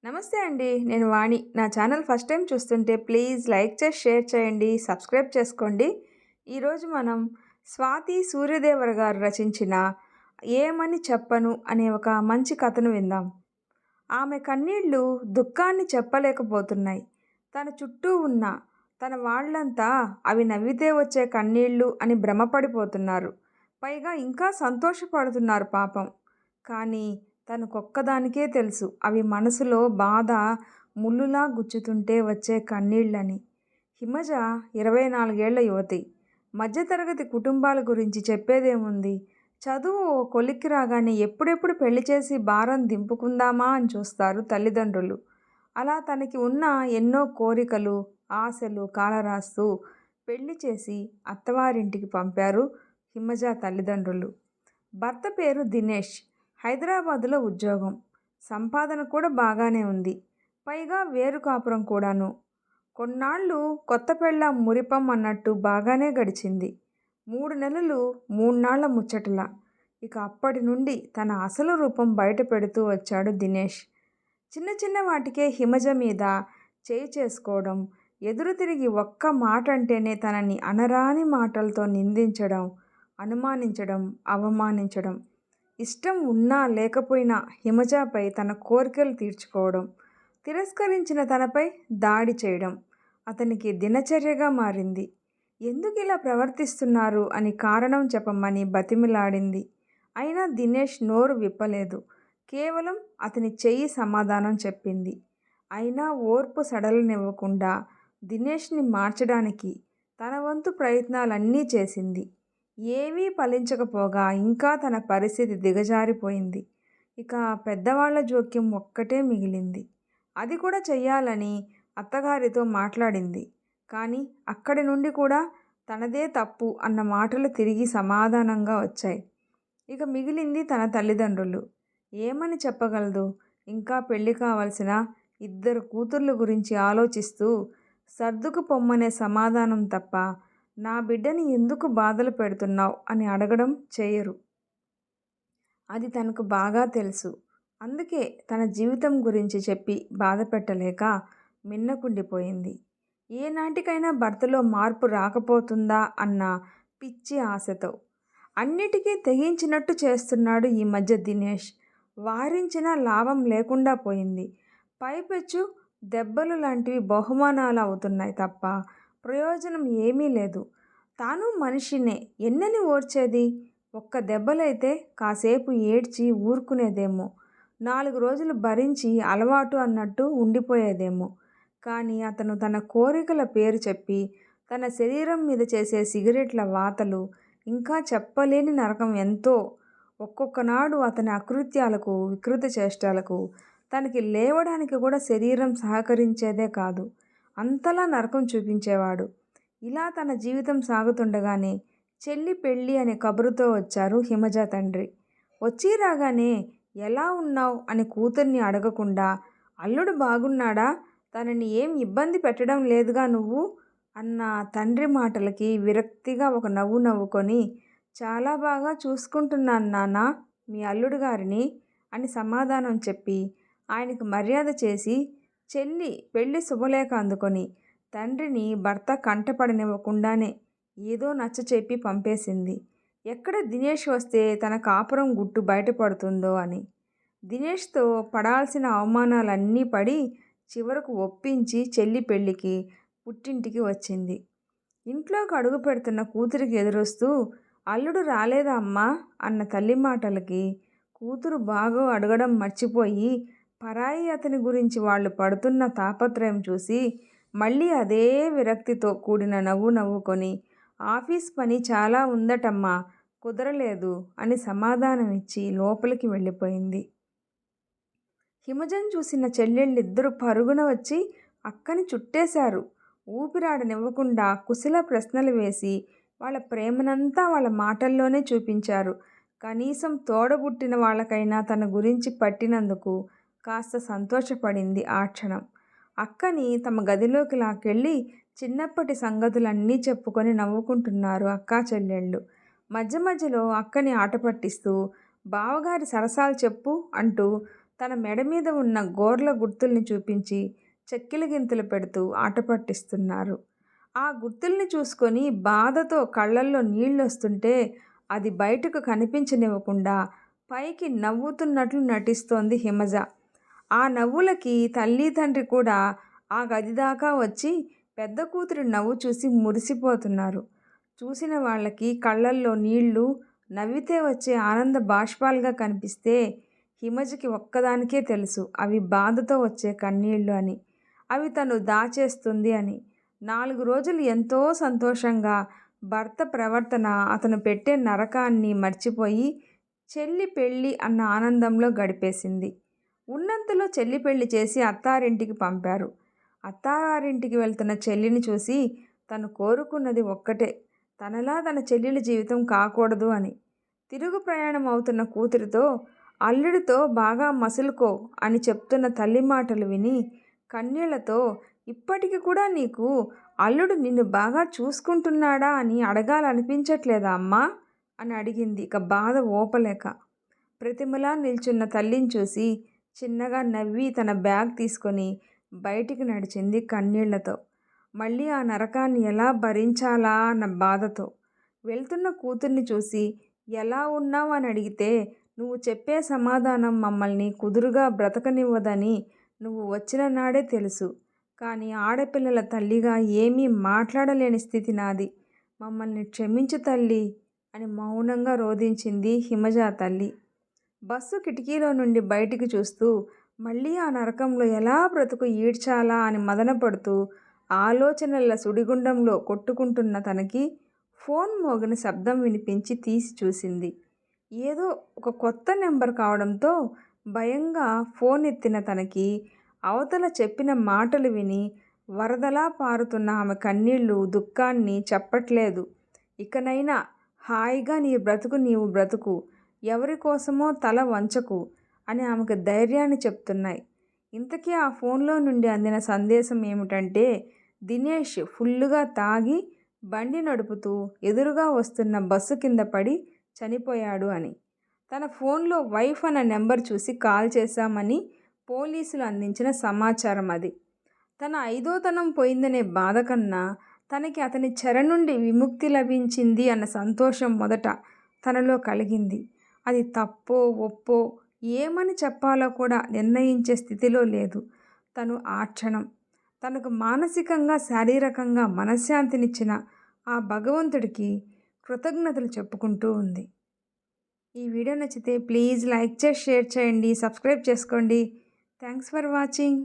నమస్తే అండి. నేను వాణి. నా ఛానల్ ఫస్ట్ టైం చూస్తుంటే ప్లీజ్ లైక్ చేసి, షేర్ చేయండి, సబ్స్క్రైబ్ చేసుకోండి. ఈరోజు మనం స్వాతి సూర్యదేవర గారు రచించిన 'ఏమని చెప్పను' అనే ఒక మంచి కథను విందాం. ఆమె కన్నీళ్లు దుఃఖాన్ని చెప్పలేకపోతున్నాయి. తన చుట్టూ ఉన్న తన వాళ్ళంతా అవి నవ్వితే వచ్చే కన్నీళ్ళు అని భ్రమపడిపోతున్నారు. పైగా ఇంకా సంతోషపడుతున్నారు పాపం. కానీ తనకొక్కదానికే తెలుసు అవి మనసులో బాధ ముల్లులా గుచ్చుతుంటే వచ్చే కన్నీళ్ళని. హిమజ 24 ఏళ్ల యువతి. మధ్యతరగతి కుటుంబాల గురించి చెప్పేదేముంది? చదువు ఓ కొలిక్కి రాగానే ఎప్పుడెప్పుడు పెళ్లి చేసి భారం దింపుకుందామా అని చూస్తారు తల్లిదండ్రులు. అలా తనకి ఉన్న ఎన్నో కోరికలు, ఆశలు కాలరాస్తూ పెళ్లి చేసి అత్తవారింటికి పంపారు హిమజ తల్లిదండ్రులు. భర్త పేరు దినేష్. హైదరాబాదులో ఉద్యోగం. సంపాదన కూడా బాగానే ఉంది. పైగా వేరు కాపురం కూడాను. కొన్నాళ్ళు కొత్త పెళ్ళాం మురిపం అన్నట్టు బాగానే గడిచింది. 3 నెలలు 3 నాళ్ల ముచ్చటలా. ఇక అప్పటి నుండి తన అసలు రూపం బయట పెడుతూ వచ్చాడు దినేష్. చిన్న చిన్న వాటికే హిమజ మీద చేయి చేసుకోవడం, ఎదురు తిరిగి ఒక్క మాట అంటేనే తనని అనరాని మాటలతో నిందించడం, అనుమానించడం, అవమానించడం. ఇష్టం ఉన్నా లేకపోయినా హిమజపై తన కోరికలు తీర్చుకోవడం, తిరస్కరించిన తనపై దాడి చేయడం అతనికి దినచర్యగా మారింది. ఎందుకు ఇలా ప్రవర్తిస్తున్నారు అని కారణం చెప్పమని బతిమిలాడింది. అయినా దినేష్ నోరు విప్పలేదు. కేవలం అతని చెయ్యి సమాధానం చెప్పింది. అయినా ఓర్పు సడలనివ్వకుండా దినేష్ని మార్చడానికి తన వంతు ప్రయత్నాలన్నీ చేసింది. ఏవీ ఫలించకపోగా ఇంకా తన పరిస్థితి దిగజారిపోయింది. ఇక పెద్దవాళ్ల జోక్యం ఒక్కటే మిగిలింది. అది కూడా చెయ్యాలని అత్తగారితో మాట్లాడింది. కానీ అక్కడి నుండి కూడా తనదే తప్పు అన్న మాటలు తిరిగి సమాధానంగా వచ్చాయి. ఇక మిగిలింది తన తల్లిదండ్రులు. ఏమని చెప్పగలదు? ఇంకా పెళ్లి కావలసిన 2 కూతుర్ల గురించి ఆలోచిస్తూ సర్దుకు పొమ్మనే సమాధానం తప్ప నా బిడ్డని ఎందుకు బాధలు పెడుతున్నావు అని అడగడం చేయరు. అది తనకు బాగా తెలుసు. అందుకే తన జీవితం గురించి చెప్పి బాధ పెట్టలేక మిన్నకుండిపోయింది. ఏనాటికైనా భర్తలో మార్పు రాకపోతుందా అన్న పిచ్చి ఆశతో. అన్నిటికీ తెగించినట్టు చేస్తున్నాడు ఈ మధ్య దినేష్. వారించినా లాభం లేకుండా పోయింది. పైపెచ్చు దెబ్బలు లాంటివి బహుమానాలు అవుతున్నాయి తప్ప ప్రయోజనం ఏమీ లేదు. తాను మనిషినే, ఎన్నని ఓర్చేది? ఒక్క దెబ్బలైతే కాసేపు ఏడ్చి ఊరుకునేదేమో, 4 రోజులు భరించి అలవాటు అన్నట్టు ఉండిపోయేదేమో. కానీ అతను తన కోరికల పేరు చెప్పి తన శరీరం మీద చేసే సిగరెట్ల వాతలు, ఇంకా చెప్పలేని నరకం ఎంతో. ఒక్కొక్కనాడు అతని అకృత్యాలకు, వికృత చేష్టలకు తనకి లేవడానికి కూడా శరీరం సహకరించేదే కాదు. అంతలా నరకం చూపించేవాడు. ఇలా తన జీవితం సాగుతుండగానే చెల్లి పెళ్ళి అనే కబురుతో వచ్చారు హిమజ తండ్రి. వచ్చి రాగానే ఎలా ఉన్నావు అని కూతుర్ని అడగకుండా, అల్లుడు బాగున్నాడా? తనని ఏం ఇబ్బంది పెట్టడం లేదుగా నువ్వు అన్న తండ్రి మాటలకి విరక్తిగా ఒక నవ్వు నవ్వుకొని, చాలా బాగా చూసుకుంటున్నాను నాన్న మీ అల్లుడు గారిని అని సమాధానం చెప్పి ఆయనకు మర్యాద చేసి చెల్లి పెళ్లి శుభలేఖ అందుకొని తండ్రిని భర్త కంటపడనివ్వకుండానే ఏదో నచ్చచెప్పి పంపేసింది. ఎక్కడ దినేష్ వస్తే తన కాపురం గుట్టు బయటపడుతుందో అని. దినేష్తో పడాల్సిన అవమానాలన్నీ పడి చివరకు ఒప్పించి చెల్లి పెళ్ళికి పుట్టింటికి వచ్చింది. ఇంట్లోకి అడుగు పెడుతున్న కూతురికి ఎదురొస్తూ, అల్లుడు రాలేదా అమ్మా అన్న తల్లి మాటలకి కూతురు బాగో అడగడం మర్చిపోయి పరాయి అతని గురించి వాళ్ళు పడుతున్న తాపత్రయం చూసి మళ్ళీ అదే విరక్తితో కూడిన నవ్వు నవ్వుకొని, ఆఫీస్ పని చాలా ఉందటమ్మా, కుదరలేదు అని సమాధానమిచ్చి లోపలికి వెళ్ళిపోయింది. హిమజను చూసిన చెల్లెళ్ళిద్దరూ పరుగున వచ్చి అక్కని చుట్టేశారు. ఊపిరాడనివ్వకుండా కుశల ప్రశ్నలు వేసి వాళ్ళ ప్రేమనంతా వాళ్ళ మాటల్లోనే చూపించారు. కనీసం తోడబుట్టిన వాళ్ళకైనా తన గురించి పట్టినందుకు కాస్త సంతోషపడింది ఆ క్షణం. అక్కని తమ గదిలోకి లాక్కెళ్ళి చిన్నప్పటి సంగతులన్నీ చెప్పుకొని నవ్వుకుంటున్నారు అక్కా చెల్లెళ్ళు. మధ్య మధ్యలో అక్కని ఆట పట్టిస్తూ, బావగారి సరసాలు చెప్పు అంటూ తన మెడ మీద ఉన్న గోర్ల గుర్తుల్ని చూపించి చెక్కిలి గింతలు పెడుతూ ఆట పట్టిస్తున్నారు. ఆ గుర్తుల్ని చూసుకొని బాధతో కళ్ళల్లో నీళ్ళొస్తుంటే అది బయటకు కనిపించనివ్వకుండా పైకి నవ్వుతున్నట్లు నటిస్తోంది హిమజ. ఆ నవ్వులకి తల్లి తండ్రి కూడా ఆ గది దాకా వచ్చి పెద్ద కూతురి నవ్వు చూసి మురిసిపోతున్నారు. చూసిన వాళ్ళకి కళ్ళల్లో నీళ్లు, నవ్వితే వచ్చే ఆనంద బాష్పాలుగా కనిపిస్తే హిమజకి ఒక్కదానికే తెలుసు అవి బాధతో వచ్చే కన్నీళ్లు అని. అవి తను దాచేస్తుంది అని. 4 రోజులు ఎంతో సంతోషంగా భర్త ప్రవర్తన, అతను పెట్టే నరకాన్ని మర్చిపోయి చెల్లి పెళ్ళి అన్న ఆనందంలో గడిపేసింది. ఉన్నంతలో చెల్లి పెళ్లి చేసి అత్తారింటికి పంపారు. అత్తావారింటికి వెళ్తున్న చెల్లిని చూసి తను కోరుకున్నది ఒక్కటే, తనలా తన చెల్లెలి జీవితం కాకూడదు అని. తిరుగు ప్రయాణం అవుతున్న కూతురితో అల్లుడితో బాగా మసులుకో అని చెప్తున్న తల్లి మాటలు విని కన్నీళ్లతో ఇప్పటికి కూడా నీకు అల్లుడు నిన్ను బాగా చూసుకుంటున్నాడా అని అడగాలనిపించట్లేదా అమ్మా అని అడిగింది ఇక బాధ ఓపలేక. ప్రతిమలా నిల్చున్న తల్లిని చూసి చిన్నగా నవ్వి తన బ్యాగ్ తీసుకొని బయటికి నడిచింది కన్నీళ్లతో. మళ్ళీ ఆ నరకాన్ని ఎలా భరించాలా అన్న బాధతో. వెళ్తున్న కూతుర్ని చూసి ఎలా ఉన్నావు అని అడిగితే నువ్వు చెప్పే సమాధానం మమ్మల్ని కుదురుగా బ్రతకనివ్వదని నువ్వు వచ్చిన నాడే తెలుసు. కానీ ఆడపిల్లల తల్లిగా ఏమీ మాట్లాడలేని స్థితి నాది. మమ్మల్ని క్షమించు తల్లి అని మౌనంగా రోదించింది హిమజ తల్లి. బస్సు కిటికీలో నుండి బయటికి చూస్తూ మళ్ళీ ఆ నరకంలో ఎలా బ్రతుకు ఈడ్చాలా అని మదనపడుతూ ఆలోచనల సుడిగుండంలో కొట్టుకుంటున్న తనకి ఫోన్ మోగిన శబ్దం వినిపించి తీసి చూసింది. ఏదో ఒక కొత్త నెంబర్ కావడంతో భయంగా ఫోన్ ఎత్తిన తనకి అవతల చెప్పిన మాటలు విని వరదలా పారుతున్న ఆమె కన్నీళ్లు దుఃఖాన్ని చెప్పట్లేదు. ఇకనైనా హాయిగా నీ బ్రతుకు నీవు బ్రతుకు, ఎవరి కోసమో తల వంచకు అని ఆమెకు ధైర్యాన్ని చెప్తున్నాయి. ఇంతకీ ఆ ఫోన్లో నుండి అందిన సందేశం ఏమిటంటే దినేష్ ఫుల్లుగా తాగి బండి నడుపుతూ ఎదురుగా వస్తున్న బస్సు కింద పడి చనిపోయాడు అని. తన ఫోన్లో వైఫ్ అన్న నెంబర్ చూసి కాల్ చేశామని పోలీసులు అందించిన సమాచారం అది. తన ఐదోతనం పోయిందనే బాధ కన్నా తనకి అతని చెర నుండి విముక్తి లభించింది అన్న సంతోషం మొదట తనలో కలిగింది. అది తప్పో ఒప్పో ఏమని చెప్పాలో కూడా నిర్ణయించే స్థితిలో లేదు తను ఆ క్షణం. తనకు మానసికంగా శారీరకంగా మనశ్శాంతినిచ్చిన ఆ భగవంతుడికి కృతజ్ఞతలు చెప్పుకుంటూ ఉంది. ఈ వీడియో నచ్చితే ప్లీజ్ లైక్ చేసి షేర్ చేయండి, సబ్స్క్రైబ్ చేసుకోండి. Thanks for watching.